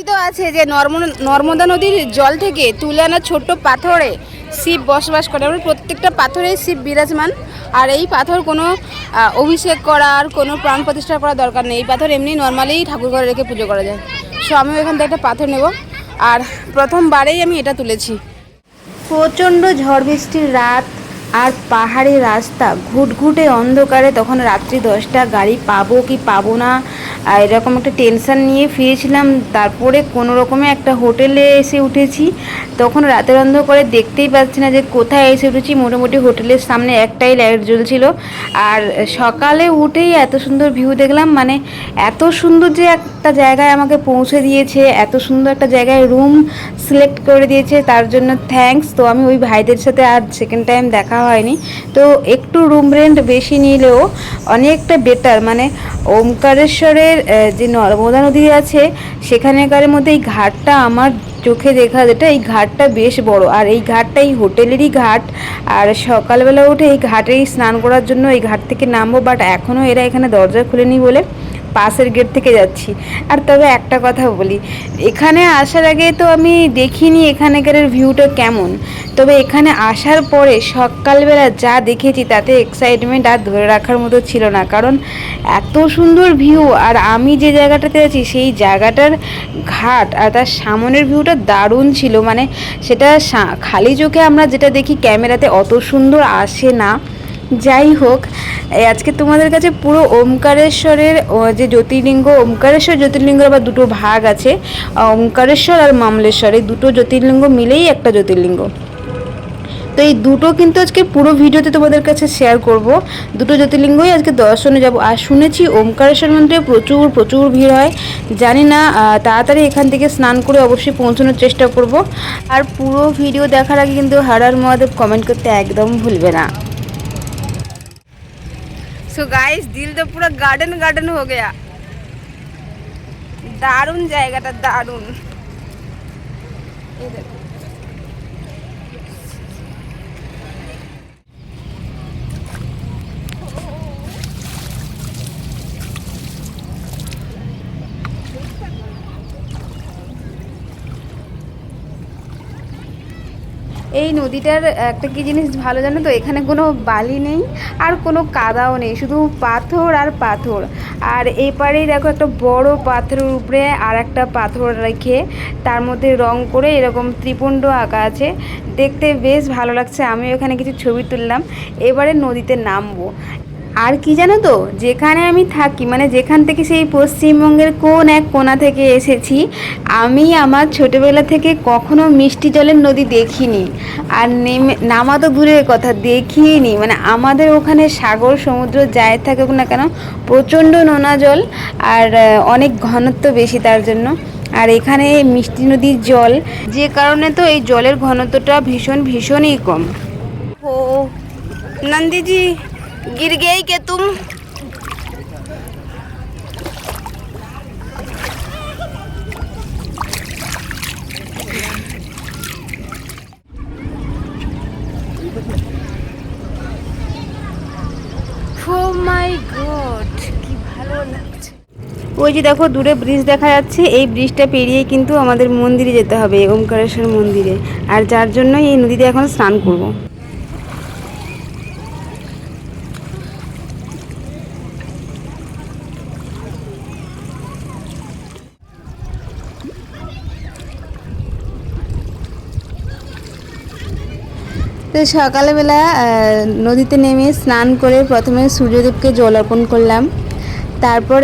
কথিত আছে যে নর্মদা নদীর জল থেকে তুলে আনা ছোট্ট পাথরে শিব বসবাস করে। আমরা প্রত্যেকটা পাথরে শিব বিরাজমান। আর এই পাথর কোনো অভিষেক করার, কোনো প্রাণ প্রতিষ্ঠা করার দরকার নেই। এই পাথর এমনি নর্মালি ঠাকুর ঘরে রেখে পুজো করা যায়। সো আমিও এখান থেকে একটা পাথর নেব, আর প্রথমবারেই আমি এটা তুলেছি। প্রচণ্ড ঝড় বৃষ্টির রাত, আর পাহাড়ি রাস্তা, ঘুটঘুটে অন্ধকারে। তখন রাত্রি 10টা, গাড়ি পাবো কি পাবো না এরকম একটা টেনশান নিয়ে ফিরেছিলাম। তারপরে কোনো রকমে একটা হোটেলে এসে উঠেছি। তখন রাতের অন্ধকারে দেখতেই পাচ্ছি না যে কোথায় এসে উঠেছি। মোটামুটি হোটেলের সামনে একটাই লাইট জ্বলছিল। আর সকালে উঠেই এত সুন্দর ভিউ দেখলাম, মানে এত সুন্দর যে একটা জায়গায় আমাকে পৌঁছে দিয়েছে, এত সুন্দর একটা জায়গায় রুম সিলেক্ট করে দিয়েছে, তার জন্য থ্যাঙ্কস। তো আমি ওই ভাইদের সাথে আর সেকেন্ড টাইম দেখা হয়নি। তো একটু রুম রেন্ট বেশি নিলেও অনেকটা বেটার, মানে ওমকারেশ্বরের যে নর্মদা নদী আছে সেখানেকার মধ্যে এই ঘাটটা আমার চোখে দেখা যেটা, এই ঘাটটা বেশ বড়। আর এই ঘাটটা এই হোটেলেরই ঘাট। আর সকালবেলা উঠে এই ঘাটেই স্নান করার জন্য এই ঘাট থেকে নামবো, বাট এখনও এরা এখানে দরজা খুলেনি বলে পাশের গেট থেকে যাচ্ছি। আর তবে একটা কথা বলি, এখানে আসার আগে তো আমি দেখিনি এখানকার ভিউটা কেমন, তবে এখানে আসার পরে সকালবেলা যা দেখেছি তাতে এক্সাইটমেন্ট আর ধরে রাখার মতো ছিল না। কারণ এত সুন্দর ভিউ, আর আমি যে জায়গাটাতে আছি সেই জায়গাটার ঘাট আর তার সামনের ভিউটা দারুণ ছিল। মানে সেটা খালি চোখে আমরা যেটা দেখি ক্যামেরাতে অত সুন্দর আসে না। যাই হোক, আজকে তোমাদের কাছে পুরো ওমকারেশ্বরের যে জ্যোতির্লিঙ্গ, ওমকারেশ্বর জ্যোতির্লিঙ্গের আবার দুটো ভাগ আছে, ওমকারেশ্বর আর মামলেশ্বর, এই দুটো জ্যোতির্লিঙ্গ মিলেই একটা জ্যোতির্লিঙ্গ। তো এই দুটো কিন্তু আজকে পুরো ভিডিওতে তোমাদের কাছে শেয়ার করব। দুটো জ্যোতির্লিঙ্গই আজকে দর্শনে যাব। আর শুনেছি ওমকারেশ্বর মন্দিরে প্রচুর প্রচুর ভিড় হয়, জানি না। তাড়াতাড়ি এখান থেকে স্নান করে অবশ্যই পৌঁছানোর চেষ্টা করব। আর পুরো ভিডিও দেখার আগে কিন্তু হর হর মহাদেব কমেন্ট করতে একদম ভুলবে না। सो गाइस, दिल तो पूरा गार्डन गार्डन हो गया। दारुण जाएगाটা दारुण। এই নদীটার একটা কি জিনিস ভালো জানো তো, এখানে কোনো বালি নেই আর কোনো কাদাও নেই, শুধু পাথর আর পাথর। আর এপারেই দেখো একটা বড় পাথরের উপরে আর একটা পাথর রেখে তার মধ্যে রং করে এরকম ত্রিপুণ্ড আঁকা আছে, দেখতে বেশ ভালো লাগছে। আমিও এখানে কিছু ছবি তুললাম। এবারে নদীতে নামবো। আর কি জানো তো, যেখানে আমি থাকি, মানে যেখান থেকে সেই পশ্চিমবঙ্গের কোন এক কোণা থেকে এসেছি, আমি আমার ছোটোবেলা থেকে কখনো মিষ্টি জলের নদী দেখিনি। আর নামা তো দূরের কথা, দেখিনি। মানে আমাদের ওখানে সাগর সমুদ্র যাই থাকুক না কেন, প্রচণ্ড নোনা জল আর অনেক ঘনত্ব বেশি তার জন্য। আর এখানে মিষ্টি নদীর জল, যে কারণে তো এই জলের ঘনত্বটা ভীষণই কম। ও নন্দীজি, गिर गई क्या तुम? Oh my God, কি ভালো লাগছে। ওই যে দেখো দূরে ব্রিজ দেখা যাচ্ছে, এই ব্রিজটা পেরিয়ে কিন্তু আমাদের মন্দিরে যেতে হবে, ওমকারেশ্বর মন্দিরে। আর যার জন্য এই নদীতে এখন স্নান করব। তো সকালবেলা নদীতে নেমে স্নান করে প্রথমে সূর্যদেবকে জল অর্পণ করলাম। তারপর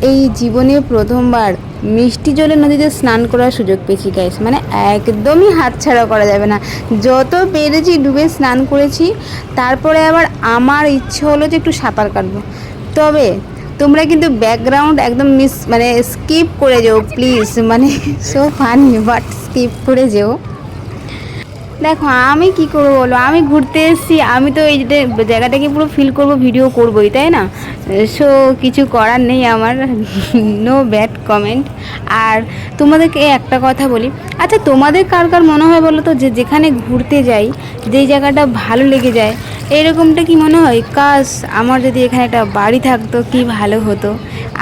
এই জীবনে প্রথমবার মিষ্টি জলের নদীতে স্নান করার সুযোগ পেয়েছি গাইস, মানে একদমই হাতছাড়া করা যাবে না। যত পেরেছি ডুবে স্নান করেছি। তারপরে আবার আমার ইচ্ছে হলো যে একটু সাঁতার কাটবো, তবে তোমরা কিন্তু ব্যাকগ্রাউন্ড একদম মানে স্কিপ করে যেও প্লিজ, মানে সো ফানি, বাট স্কিপ করে যেও। দেখো আমি কি করবো বলো, আমি ঘুরতে এসেছি, আমি তো এই জায়গাটাকে পুরো ফিল করবো, ভিডিও করবোই, তাই না? সো কিছু করার নেই আমার, নো ব্যাড কমেন্ট। আর তোমাদেরকে একটা কথা বলি, আচ্ছা তোমাদের কার কার মনে হয় বলো তো, যে যেখানে ঘুরতে যাই যেই জায়গাটা ভালো লেগে যায়, এরকমটা কি মনে হয় কাশ আমার যদি এখানে একটা বাড়ি থাকতো কি ভালো হতো?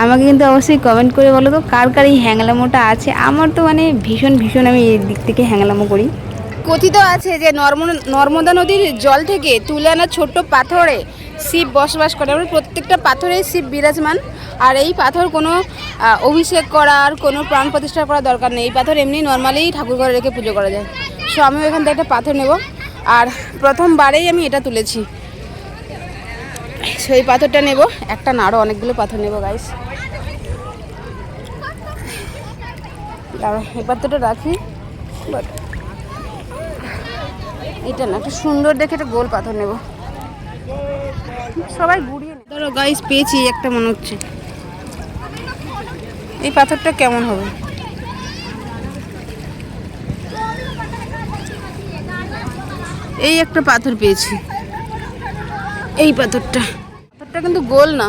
আমাকে কিন্তু অবশ্যই কমেন্ট করে বলো তো কার কার এই হ্যাংলামোটা আছে। আমার তো মানে ভীষণ ভীষণ আমি এই দিক থেকে হ্যাংলামো করি। কথিত আছে যে নর্মদা নদীর জল থেকে তুলে আনা ছোট্ট পাথরে শিব বসবাস করে, আমরা প্রত্যেকটা পাথরেই শিব বিরাজমান। আর এই পাথর কোনো অভিষেক করার, কোনো প্রাণ প্রতিষ্ঠা করার দরকার নেই। এই পাথর এমনি নর্মালি ঠাকুর ঘরে রেখে পুজো করা যায়। সো আমিও এখান থেকে একটা পাথর নেব, আর প্রথমবারেই আমি এটা তুলেছি, সেই পাথরটা নেব। একটা না, আরও অনেকগুলো পাথর নেব গাইস। দাঁড়া, এই পাথরটা রাখি, বাট এটা না, একটা সুন্দর দেখে একটা গোল পাথর নেব। সবাই ঘুরিয়ে নেই। ধরো গাইস, পেয়েছি একটা, মনে হচ্ছে এই পাথরটা কেমন হবে। এই একটা পাথর পেয়েছি, এই পাথরটা কিন্তু গোল না।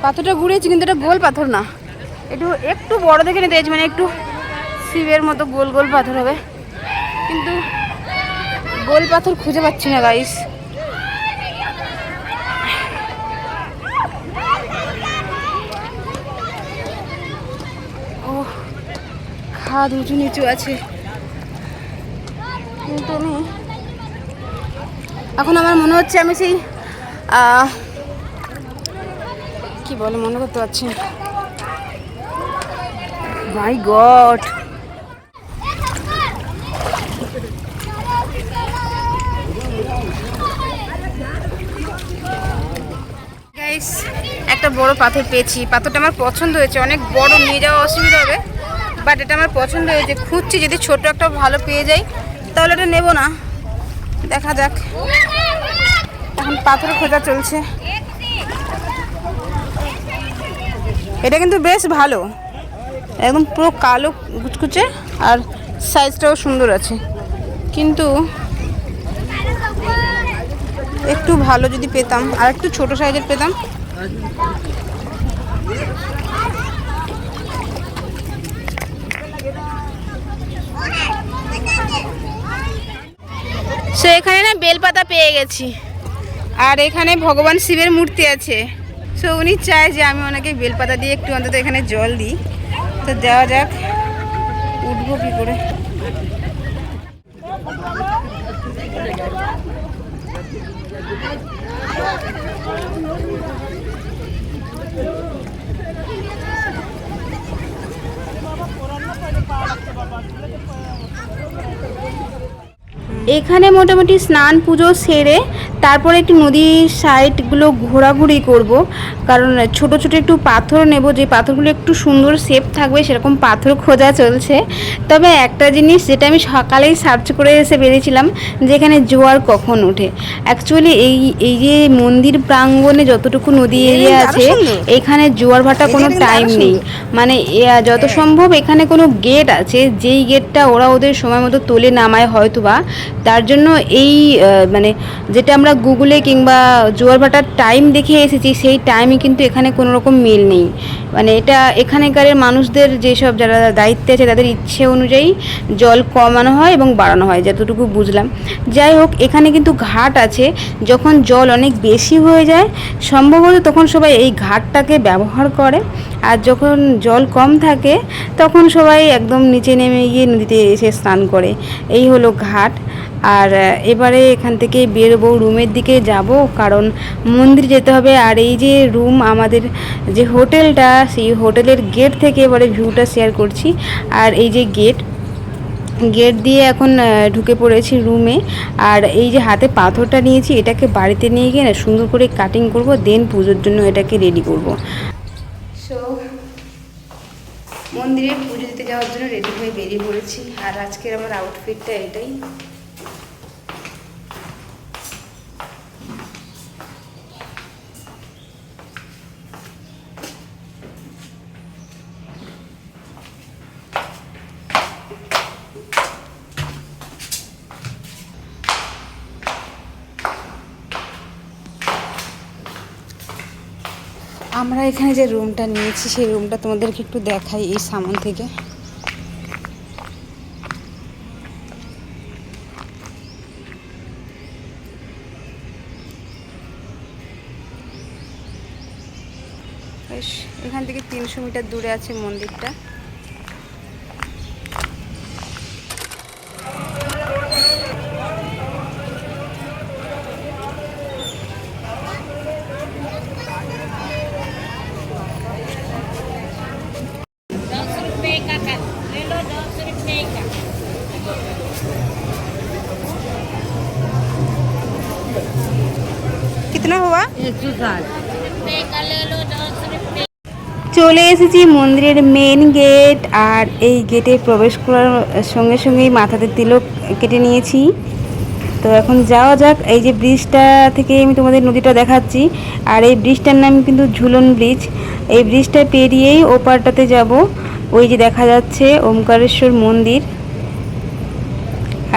পাথরটা ঘুরিয়েছি কিন্তু এটা গোল পাথর না, একটু বড় দেখে নিতে চাইছি, মানে একটু শিবের মতো গোল গোল পাথর হবে, কিন্তু গোল পাথর খুঁজে পাচ্ছি না গাইস। ও খাদ উঁচু নিচু আছে, কিন্তু আমি এখন আমার মনে হচ্ছে আমি সেই কি বলে মনে করতে পারছি না। মাই গড, গাইস একটা বড় পাথর পেয়েছি। পাথরটা আমার পছন্দ হয়েছে, অনেক বড়, নিয়ে যাওয়া অসুবিধা হবে, বাট এটা আমার পছন্দ হয়েছে। খুঁজছি যদি ছোট একটা ভালো পেয়ে যাই তাহলে এটা নেব না, দেখা যাক। এখন পাথর খোঁজা চলছে। এটা কিন্তু বেশ ভালো, একদম পুরো কালো কুচকুচে, আর সাইজটাও সুন্দর আছে, কিন্তু একটু ভালো যদি পেতাম, আর একটু ছোট সাইজের পেতাম। সো এখানে না বেলপাতা পেয়ে গেছি, আর এখানে ভগবান শিবের মূর্তি আছে। সো উনি চায় যে আমি ওনাকে বেলপাতা দিয়ে একটু অন্তত এখানে জল দিই। তো দেওয়া যাক, উঠবো কী করে। এখানে মোটামুটি স্নান পুজো সেরে তারপরে একটু নদীর সাইডগুলো ঘোরাঘুরি করব, কারণ ছোট ছোট একটু পাথর নেব, যে পাথরগুলো একটু সুন্দর শেপ থাকবে সেরকম পাথর খোঁজা চলছে। তবে একটা জিনিস যেটা আমি সকালেই সার্চ করে এসে বেরিয়েছিলাম, যে এখানে জোয়ার কখন ওঠে। অ্যাকচুয়ালি এই যে মন্দির প্রাঙ্গণে যতটুকু নদী এরিয়া আছে, এখানে জোয়ার ভাটা কোনো টাইম নেই, মানে যত সম্ভব এখানে কোনো গেট আছে, যেই গেটটা ওরা ওদের সময় মতো তোলে নামায় হয়তো বা, তার জন্য এই মানে যেটা আমরা গুগলে কিংবা জোয়ার ভাটার টাইম দেখে এসেছি, সেই টাইমে কিন্তু এখানে কোনো রকম মিল নেই। মানে এটা এখানকার মানুষদের যেসব যারা দায়িত্বে আছে তাদের ইচ্ছে অনুযায়ী জল কমানো হয় এবং বাড়ানো হয়, যতটুকু বুঝলাম। যাই হোক, এখানে কিন্তু ঘাট আছে, যখন জল অনেক বেশি হয়ে যায় সম্ভবত তখন সবাই এই ঘাটটাকে ব্যবহার করে, আর যখন জল কম থাকে তখন সবাই একদম নিচে নেমে গিয়ে নদীতে এসে স্নান করে। এই হলো ঘাট। আর এবারে এখান থেকে বেরোবো, রুমের দিকে যাব, কারণ মন্দির যেতে হবে। আর এই যে রুম, আমাদের যে হোটেলটা, সেই হোটেলের গেট থেকে এবারে ভিউটা শেয়ার করছি। আর এই যে গেট দিয়ে এখন ঢুকে পড়েছি রুমে। আর এই যে হাতে পাথরটা নিয়েছি, এটাকে বাড়িতে নিয়ে গিয়ে না সুন্দর করে কাটিং করব, দেন পুজোর জন্য এটাকে রেডি করব। সো মন্দিরে পুজো দিতে যাওয়ার জন্য রেডি হয়ে বেরিয়ে পড়েছি। আর আজকের আমার আউটফিটটা এটাই। আমরা এখানে যে রুমটা নিয়েছি সেই রুমটা তোমাদেরকে একটু দেখাই এই সামন থেকে। এখান থেকে 300 মিটার দূরে আছে মন্দিরটা। कितना हुआ? 160 চলে এসেছি মন্দিরের মেন গেট। আর এই গেটে প্রবেশ করার সঙ্গে সঙ্গেই মাথাতে তিলক কেটে নিয়েছি। তো এখন যাওয়া যাক। এই যে ব্রিজটা থেকে আমি তোমাদের নদীটা দেখাচ্ছি। আর এই ব্রিজটার নাম কিন্তু ঝুলন ব্রিজ। এই ব্রিজটা পেরিয়েই ওপারটাতে যাব। ওই যে দেখা যাচ্ছে ওমকারেশ্বর মন্দির।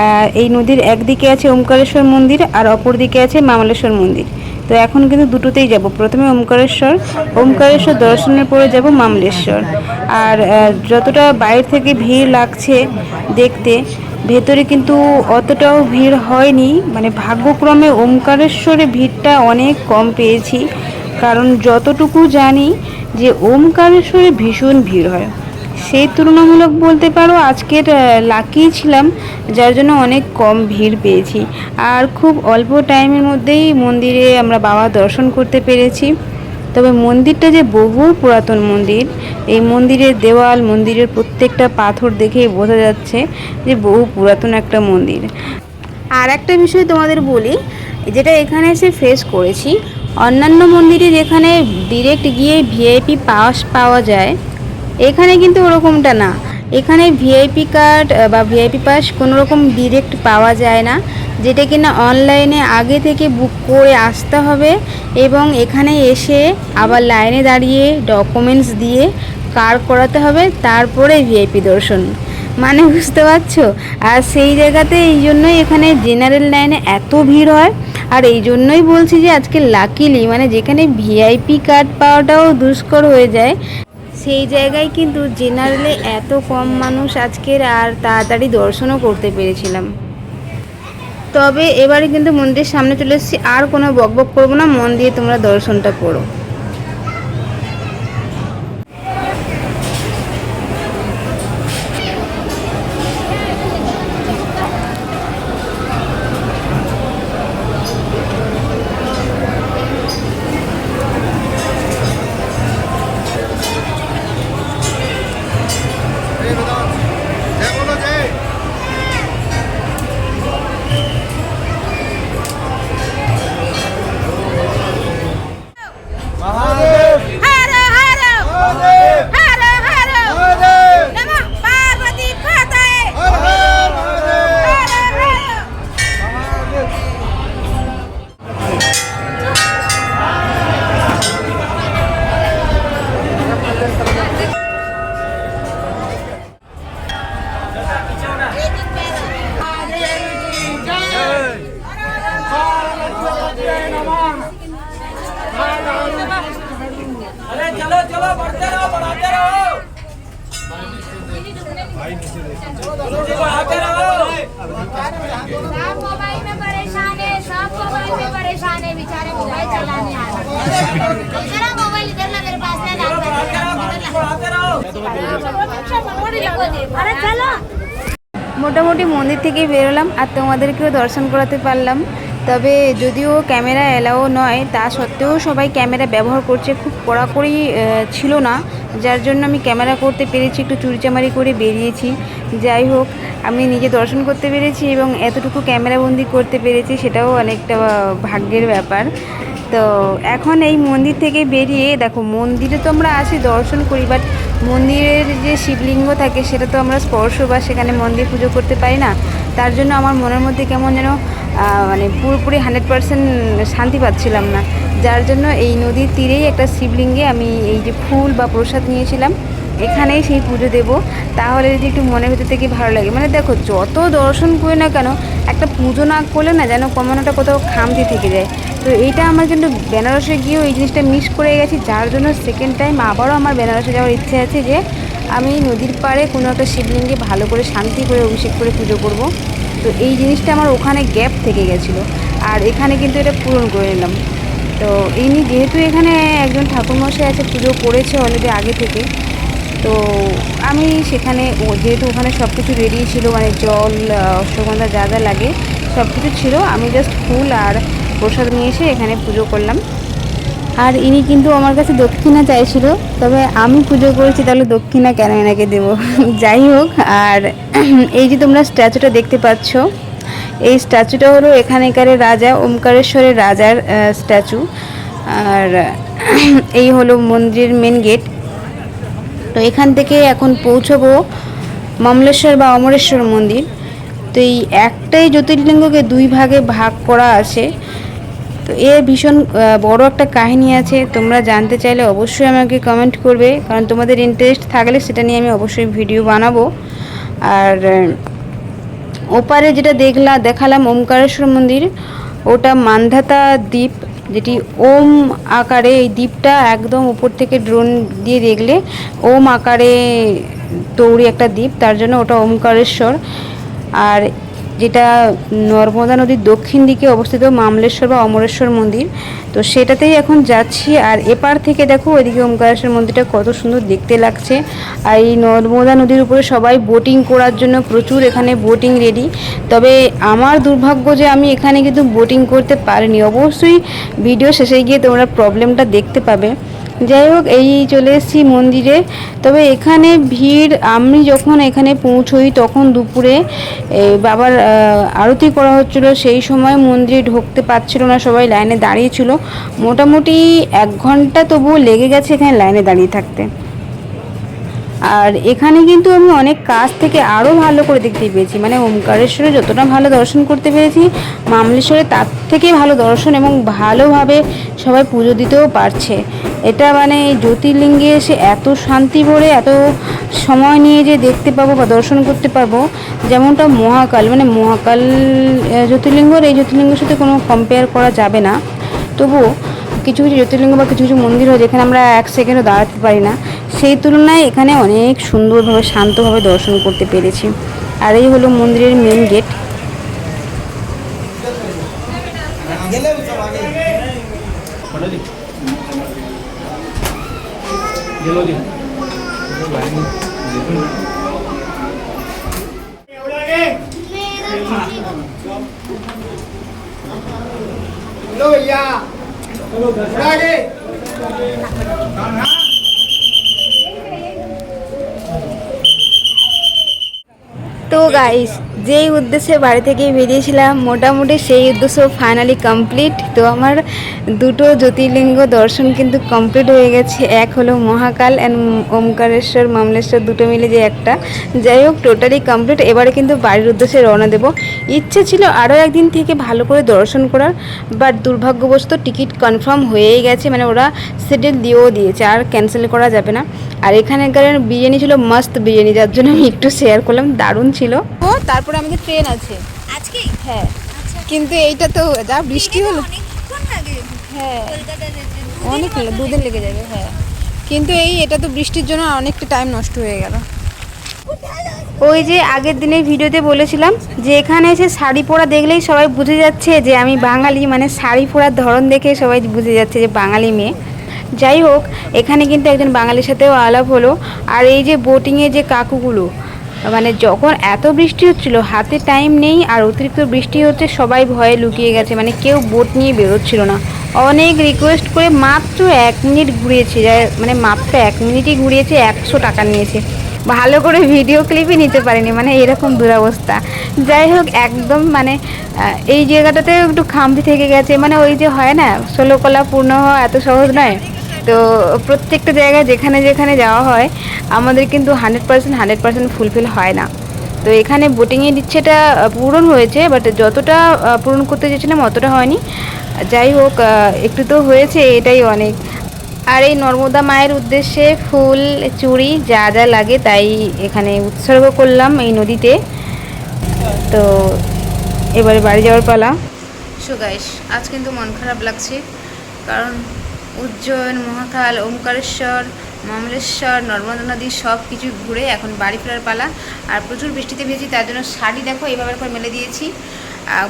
আর এই নদীর একদিকে আছে ওমকারেশ্বর মন্দির আর অপর দিকে আছে মামলেশ্বর মন্দির। তো এখন কিন্তু দুটোতেই যাব। প্রথমে ওমকারেশ্বর দর্শনের পরে যাব মামলেশ্বর। আর যতটা বাইরে থেকে ভিড় লাগছে দেখতে, ভেতরে কিন্তু অতটাও ভিড় হয়নি। মানে ভাগ্যক্রমে ওমকারেশ্বরে ভিড়টা অনেক কম পেয়েছি। কারণ যতটুকু জানি যে ওমকারেশ্বরে ভীষণ ভিড় হয়, সেই তুলনামূলক বলতে পারো আজকের লাকি ছিলাম, যার জন্য অনেক কম ভিড় পেয়েছি। আর খুব অল্প টাইমের মধ্যেই মন্দিরে আমরা বাবা দর্শন করতে পেরেছি। তবে মন্দিরটা যে বহু পুরাতন মন্দির। এই মন্দিরের দেওয়াল, মন্দিরের প্রত্যেকটা পাথর দেখেই বোঝা যাচ্ছে যে বহু পুরাতন একটা মন্দির। আর একটা বিষয় তোমাদের বলি, যেটা এখানে এসে ফেস করেছি, অন্যান্য মন্দিরে যেখানে ডিরেক্ট গিয়ে ভিআইপি পাস পাওয়া যায়, এখানে কিন্তু ওরকমটা না। এখানে ভিআইপি কার্ড বা ভিআইপি পাস কোনো রকম ডিরেক্ট পাওয়া যায় না, যেটা কিনা অনলাইনে আগে থেকে বুক করে আসতে হবে এবং এখানে এসে আবার লাইনে দাঁড়িয়ে ডকুমেন্টস দিয়ে কার্ড করাতে হবে, তারপরে ভিআইপি দর্শন। মানে বুঝতে পারছো? আর সেই জায়গাতে এই জন্যই এখানে জেনারেল লাইনে এত ভিড় হয়। আর এই জন্যই বলছি যে আজকে লাকিলি, মানে যেখানে ভিআইপি কার্ড পাওয়াটাও দুষ্কর হয়ে যায়, সেই জায়গায় কিন্তু জেনারেলে এত কম মানুষ আজকের, আর তাড়াতাড়ি দর্শনও করতে পেরেছিলাম। তবে এবারে কিন্তু মন্দিরের সামনে চলে এসেছি, আর কোনো বকবক করবো না, মন দিয়ে তোমরা দর্শনটা করো। बेचारे मोबाइल चलाने आ रहे मोबाइल इधर ना मेरे पास है अरे चलो। মোটামুটি মন্দির থেকে বেরোলাম আর তোমাদেরকেও দর্শন করাতে পারলাম। তবে যদিও ক্যামেরা এলাও নয়, তা সত্ত্বেও সবাই ক্যামেরা ব্যবহার করছে, খুব কড়াকড়ি ছিল না, যার জন্য আমি ক্যামেরা করতে পেরেছি, একটু চুরিচামারি করে বেরিয়েছি। যাই হোক, আমি নিজে দর্শন করতে পেরেছি এবং এতটুকু ক্যামেরাবন্দি করতে পেরেছি, সেটাও অনেকটা ভাগ্যের ব্যাপার। তো এখন এই মন্দির থেকে বেরিয়ে দেখো, মন্দিরে তো আমরা আসি দর্শন করি, বাট মন্দিরের যে শিবলিঙ্গ থাকে সেটা তো আমরা স্পর্শ বা সেখানে মন্দির পুজো করতে পারি না। তার জন্য আমার মনের মধ্যে কেমন যেন মানে পুরোপুরি 100% শান্তি পাচ্ছিলাম না। যার জন্য এই নদীর তীরেই একটা শিবলিঙ্গে আমি এই যে ফুল বা প্রসাদ নিয়েছিলাম এখানেই সেই পুজো দেবো, তাহলে যদি একটু মনের ভেতর থেকে ভালো লাগে। মানে দেখো, যত দর্শন করি না কেন, একটা পুজো না করলে না যেন কমানোটা কোথাও খামতি থেকে যায়। তো এইটা আমার কিন্তু বেনারসে গিয়েও এই জিনিসটা মিস করে গেছি, যার জন্য সেকেন্ড টাইম আবারও আমার বেনারসে যাওয়ার ইচ্ছে আছে যে আমি নদীর পাড়ে কোনো একটা শিবলিঙ্গে ভালো করে শান্তি করে অভিষেক করে পুজো করব। তো এই জিনিসটা আমার ওখানে গ্যাপ থেকে গেছিলো, আর এখানে কিন্তু এটা পূরণ করে নিলাম। তো ইনি যেহেতু এখানে একজন ঠাকুরমশাই আছে, পুজো করেছে অলরেডি আগে থেকে, তো আমি সেখানে যেহেতু ওখানে সব কিছু রেডি ছিল, মানে জল, অশ্বগন্ধা যা যা লাগে সব কিছু ছিল, আমি জাস্ট ফুল আর প্রসাদ নিয়ে এসে এখানে পুজো করলাম। আর ইনি কিন্তু আমার কাছে দক্ষিণা চাইছিল, তবে আমি পুজো করেছি, তাহলে দক্ষিণা কেন এনাকে দেবো। যাই হোক, আর এই যে তোমরা স্ট্যাচুটা দেখতে পাচ্ছ, এই স্ট্যাচুটা হলো এখানকার রাজা, ওমকারেশ্বরের রাজার স্ট্যাচু। আর এই হলো মন্দিরের মেন গেট। তো এখান থেকে এখন পৌঁছবো মমলেশ্বর বা অমরেশ্বর মন্দির। তো এই একটাই জ্যোতির্লিঙ্গকে দুই ভাগে ভাগ করা আছে। তো এর ভীষণ বড় একটা কাহিনী আছে, তোমরা জানতে চাইলে অবশ্যই আমাকে কমেন্ট করবে, কারণ তোমাদের ইন্টারেস্ট থাকলে সেটা নিয়ে আমি অবশ্যই ভিডিও বানাবো। আর ওপারে যেটা দেখালাম ওমকারেশ্বর মন্দির, ওটা মান্ধাতা দ্বীপ, যেটি ওম আকারে, এই দ্বীপটা একদম উপর থেকে ড্রোন দিয়ে দেখলে ওম আকারে তৈরি একটা দ্বীপ, তার জন্য ওটা ওমকারেশ্বর। আর যেটা নর্মদা নদীর দক্ষিণ দিকে অবস্থিত মামলেশ্বর বা অমরেশ্বর মন্দির, তো সেটাতেই এখন যাচ্ছি। আর এপার থেকে দেখো ওইদিকে ওমকারেশ্বর মন্দিরটা কত সুন্দর দেখতে লাগছে। আর এই নর্মদা নদীর উপরে সবাই বোটিং করার জন্য প্রচুর এখানে বোটিং রেডি। তবে আমার দুর্ভাগ্য যে আমি এখানে কিন্তু বোটিং করতে পারিনি, অবশ্যই ভিডিও শেষে গিয়ে তোমরা প্রবলেমটা দেখতে পাবে। যাই হোক, এই চলে এসেছি মন্দিরে। তবে এখানে ভিড়, আমি যখন এখানে পৌঁছই তখন দুপুরে বাবার আরতি করা হচ্ছিল, সেই সময় মন্দিরে ঢুকতে পারছিল না, সবাই লাইনে দাঁড়িয়েছিল। মোটামুটি 1 ঘন্টা তবুও লেগে গেছে এখানে লাইনে দাঁড়িয়ে থাকতে। আর এখানে কিন্তু আমি অনেক কাছ থেকে আরও ভালো করে দেখতে পেয়েছি, মানে ওমকারেশ্বরে যতটা ভালো দর্শন করতে পেরেছি, মামলেশ্বরে তার থেকে ভালো দর্শন, এবং ভালোভাবে সবাই পুজো দিতেও পারছে। এটা মানে জ্যোতির্লিঙ্গে এসে এত শান্তি ভরে, এত সময় নিয়ে যে দেখতে পাবো বা দর্শন করতে পারবো, যেমনটা মহাকাল, মানে মহাকাল জ্যোতির্লিঙ্গর এই জ্যোতির্লিঙ্গের সাথে কোনো কম্পেয়ার করা যাবে না। তবুও কিছু কিছু জ্যোতির্লিঙ্গ বা কিছু কিছু মন্দির হয় যেখানে আমরা 1 সেকেন্ডও দাঁড়াতে পারি না, সেই তুলনায় এখানে অনেক সুন্দরভাবে শান্তভাবে দর্শন করতে পেরেছি। আর এই হলো মন্দিরের মেন গেট। তো গাইস, যেই উদ্দেশ্যে বাড়ি থেকে বেরিয়েছিলাম, মোটামুটি সেই উদ্দেশ্য ফাইনালি কমপ্লিট। তো আমার দুটো জ্যোতির্লিঙ্গ দর্শন কিন্তু কমপ্লিট হয়ে গেছে। এক হলো মহাকাল অ্যান্ড ওমকারেশ্বর মামলেশ্বর, দুটো মিলে যে একটা। যাই হোক, টোটালি কমপ্লিট। এবারে কিন্তু বাড়ির উদ্দেশ্যে রওনা দেবো। ইচ্ছে ছিল আরও একদিন থেকে ভালো করে দর্শন করার, বাট দুর্ভাগ্যবশত টিকিট কনফার্ম হয়েই গেছে, মানে ওরা শিডিউল দিয়েও দিয়েছে, আর ক্যান্সেল করা যাবে না। আর এখানকার বিরিয়ানি ছিল মস্ত বিরিয়ানি, যার জন্য আমি একটু শেয়ার করলাম, দারুণ ছিল। ও তারপরে আমাদের ট্রেন আছে আজকে। হ্যাঁ, কিন্তু এইটা তো যা বৃষ্টি হলো, অনেকক্ষণ লাগে। হ্যাঁ কলকাতা যেতে অনেক দুদিন লেগে যাবে। হ্যাঁ, কিন্তু এটা তো বৃষ্টির জন্য অনেকটা টাইম নষ্ট হয়ে গেল। ওই যে আগের দিনের ভিডিওতে বলেছিলাম যে এখানে এসে শাড়ি পরা দেখলেই সবাই বুঝে যাচ্ছে যে আমি বাঙালি, মানে শাড়ি পরার ধরন দেখে সবাই বুঝে যাচ্ছে যে বাঙালি মেয়ে। যাই হোক, এখানে কিন্তু একজন বাঙালির সাথেও আলাপ হলো। আর এই যে বোটিংয়ে যে কাকুগুলো, মানে যখন এত বৃষ্টি হচ্ছিল, হাতে টাইম নেই, আর অতিরিক্ত বৃষ্টি হচ্ছে, সবাই ভয়ে লুকিয়ে গেছে, মানে কেউ বোট নিয়ে বেরোচ্ছিল না। অনেক রিকোয়েস্ট করে মাত্র 1 মিনিট ঘুরিয়েছে, মানে মাত্র 1 মিনিটই ঘুরিয়েছে, 100 টাকা নিয়েছে। ভালো করে ভিডিও ক্লিপই নিতে পারিনি, মানে এরকম দুরবস্থা। যাই হোক, একদম মানে এই জায়গাটাতে একটু খামতি থেকে গেছে, মানে ওই যে হয় না, 16 কলা পূর্ণ হওয়া এত সহজ নয়। তো প্রত্যেকটা জায়গায় যেখানে যেখানে যাওয়া হয়, আমাদের কিন্তু 100% ফুলফিল হয় না। তো এখানে বোটিংয়ের ইচ্ছেটা পূরণ হয়েছে, বাট যতটা পূরণ করতে চেয়েছিলাম অতটা হয়নি। যাই হোক, একটু তো হয়েছে, এটাই অনেক। আর এই নর্মদা মায়ের উদ্দেশ্যে ফুল চুড়ি যা যা লাগে তাই এখানে উৎসর্গ করলাম এই নদীতে। তো এবারে বাড়ি যাওয়ার পালা। সো গাইস, আজ কিন্তু মন খারাপ লাগছে, কারণ উজ্জয়ন, মহাকাল, ওমকারেশ্বর, মমলেশ্বর, নর্মদা নদী সব কিছু ঘুরে এখন বাড়ি ফেরার পালা। আর প্রচুর বৃষ্টিতে ভিজেছি, তার জন্য শাড়ি দেখো এইভাবে করে মেলে দিয়েছি।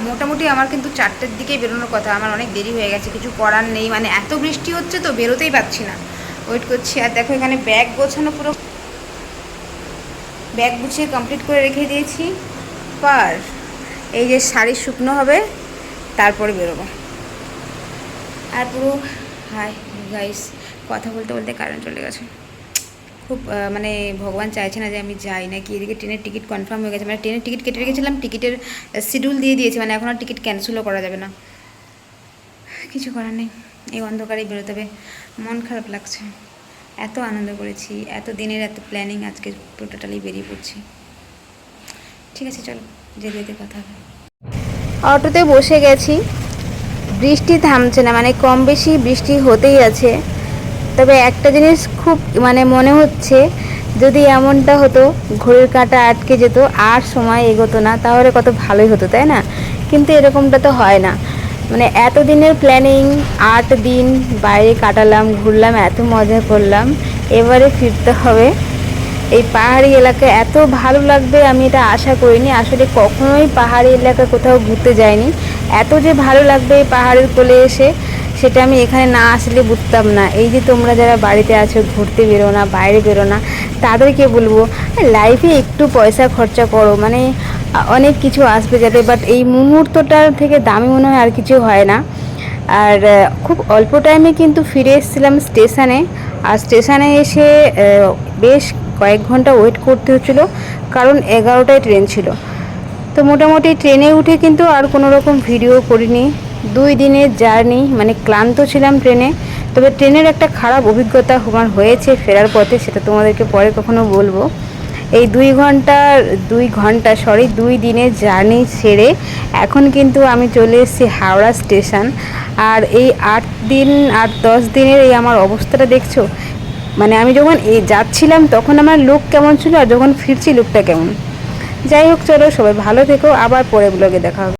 মোটামুটি আমার কিন্তু 4টের দিকেই বেরোনোর কথা, আমার অনেক দেরি হয়ে গেছে, কিছু করার নেই, মানে এত বৃষ্টি হচ্ছে তো বেরোতেই পারছি না, ওয়েট করছি। আর দেখো এখানে ব্যাগ গোছানো, পুরো ব্যাগ গুছিয়ে কমপ্লিট করে রেখে দিয়েছি। পার এই যে শাড়ি শুকনো হবে তারপরে বেরোবো। আর পুরো হাই গাইস, কথা বলতে বলতে কারেন্ট চলে গেছে। খুব মানে ভগবান চাইছে না যে আমি যাই নাকি। এদিকে ট্রেনের টিকিট কনফার্ম হয়ে গেছে, মানে ট্রেনের টিকিট কেটে রেখেছিলাম, টিকিটের শিডিউল দিয়ে দিয়েছে, মানে এখন আর টিকিট ক্যান্সেলও করা যাবে না। কিছু করার নেই, এই অন্ধকারেই বেরোতে হবে। মন খারাপ লাগছে, এত আনন্দ করেছি, এত দিনের এত প্ল্যানিং, আজকে টোটালি বেরিয়ে পড়ছি। ঠিক আছে, চলো যেতে যেতে কথা হবে। অটোতে বসে গেছি, বৃষ্টি থামছে না, মানে কম বেশি বৃষ্টি হতেই আছে। তবে একটা জিনিস খুব মানে মনে হচ্ছে, যদি এমনটা হতো ঘড়ির কাঁটা আটকে যেত আর সময় এগোতো না, তাহলে কত ভালোই হতো, তাই না? কিন্তু এরকমটা তো হয় না। মানে এত দিনের প্ল্যানিং, 8 দিন বাইরে কাটালাম, ঘুরলাম, এত মজা করলাম, এবারে ফিরতে হবে। এই পাহাড়ি এলাকায় এত ভালো লাগবে আমি এটা আশা করিনি। আসলে কখনোই পাহাড়ি এলাকায় কোথাও ঘুরতে যাইনি, এত যে ভালো লাগবে এই পাহাড়ের কোলে এসে, সেটা আমি এখানে না আসলে বুঝতাম না। এই যে তোমরা যারা বাড়িতে আছো, ঘুরতে বেরো না, বাইরে বেরো না, তাদেরকে বলবো লাইফে একটু পয়সা খরচা করো, মানে অনেক কিছু আসবে যাবে, বাট এই মুহূর্তটার থেকে দামি মনে হয় আর কিছু হয় না। আর খুব অল্প টাইমে কিন্তু ফিরে এসেছিলাম স্টেশনে। আর স্টেশনে এসে বেশ কয়েক ঘন্টা ওয়েট করতে হচ্ছিলো, কারণ 11টায় ট্রেন ছিল। তো মোটামুটি ট্রেনে উঠে কিন্তু আর কোনো রকম ভিডিও করিনি। 2 দিনের জার্নি, মানে ক্লান্ত ছিলাম ট্রেনে। তবে ট্রেনের একটা খারাপ অভিজ্ঞতা আমার হয়েছে ফেরার পথে, সেটা তোমাদেরকে পরে কখনো বলবো। এই 2 দিনের জার্নি সেরে এখন কিন্তু আমি চলে এসেছি হাওড়া স্টেশন। আর এই 8-10 দিনের এই আমার অবস্থাটা দেখছো, মানে আমি যখন যাচ্ছিলাম তখন আমার লুক কেমন ছিল, আর যখন ফিরছি লুকটা কেমন। যাই হোক, চলো সবাই ভালো থেকো, আবার পরে ব্লগে দেখা হবে।